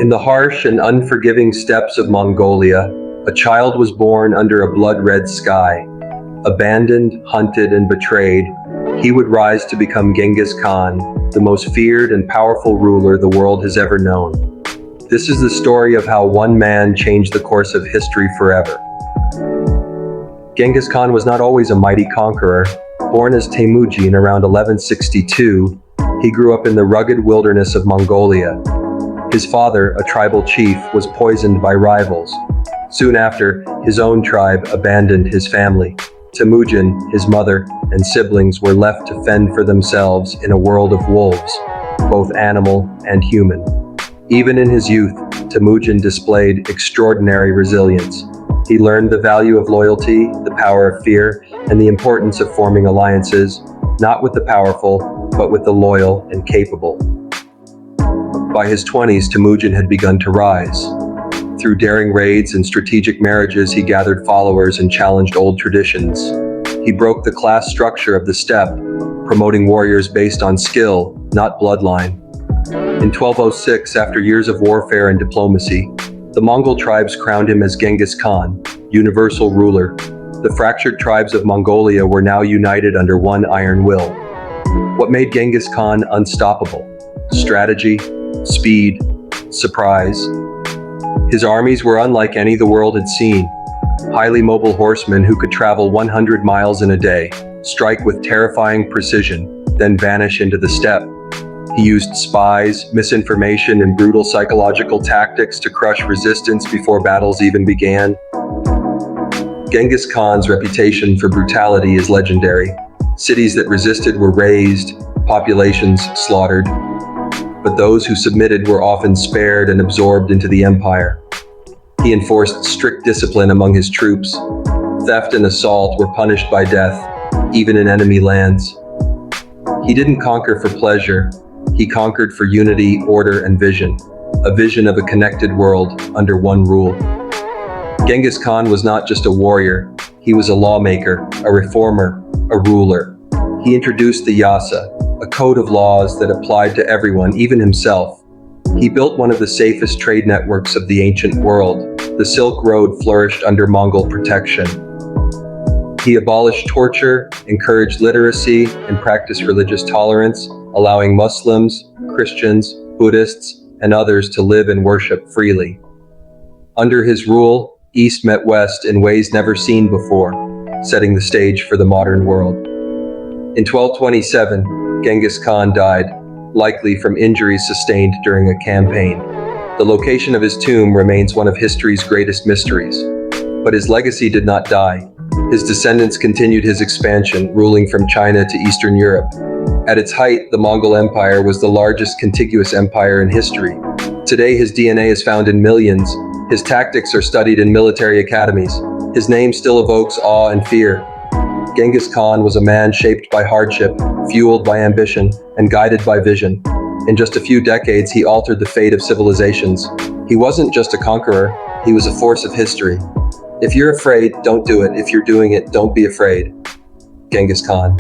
In the harsh and unforgiving steppes of Mongolia, a child was born under a blood-red sky. Abandoned, hunted, and betrayed, he would rise to become Genghis Khan, the most feared and powerful ruler the world has ever known. This is the story of how one man changed the course of history forever. Genghis Khan was not always a mighty conqueror. Born as Temujin around 1162, he grew up in the rugged wilderness of Mongolia. His father, a tribal chief, was poisoned by rivals. Soon after, his own tribe abandoned his family. Temujin, his mother, and siblings were left to fend for themselves in a world of wolves, both animal and human. Even in his youth, Temujin displayed extraordinary resilience. He learned the value of loyalty, the power of fear, and the importance of forming alliances, not with the powerful, but with the loyal and capable. By his 20s, Temujin had begun to rise. Through daring raids and strategic marriages, he gathered followers and challenged old traditions. He broke the class structure of the steppe, promoting warriors based on skill, not bloodline. In 1206, after years of warfare and diplomacy, the Mongol tribes crowned him as Genghis Khan, universal ruler. The fractured tribes of Mongolia were now united under one iron will. What made Genghis Khan unstoppable? Strategy, speed, surprise. His armies were unlike any the world had seen. Highly mobile horsemen who could travel 100 miles in a day, strike with terrifying precision, then vanish into the steppe. He used spies, misinformation, and brutal psychological tactics to crush resistance before battles even began. Genghis Khan's reputation for brutality is legendary. Cities that resisted were razed, populations slaughtered. But those who submitted were often spared and absorbed into the empire. He enforced strict discipline among his troops. Theft and assault were punished by death, even in enemy lands. He didn't conquer for pleasure. He conquered for unity, order, and vision. A vision of a connected world under one rule. Genghis Khan was not just a warrior. He was a lawmaker, a reformer, a ruler. He introduced the Yasa, a code of laws that applied to everyone, even himself. He built one of the safest trade networks of the ancient world. The Silk Road flourished under Mongol protection. He abolished torture, encouraged literacy, and practiced religious tolerance, allowing Muslims, Christians, Buddhists, and others to live and worship freely. Under his rule, East met West in ways never seen before, setting the stage for the modern world. In 1227, Genghis Khan died, likely from injuries sustained during a campaign. The location of his tomb remains one of history's greatest mysteries. But his legacy did not die. His descendants continued his expansion, ruling from China to Eastern Europe. At its height, the Mongol Empire was the largest contiguous empire in history. Today, his DNA is found in millions. His tactics are studied in military academies. His name still evokes awe and fear. Genghis Khan was a man shaped by hardship, fueled by ambition, and guided by vision. In just a few decades, he altered the fate of civilizations. He wasn't just a conqueror, he was a force of history. If you're afraid, don't do it. If you're doing it, don't be afraid. Genghis Khan.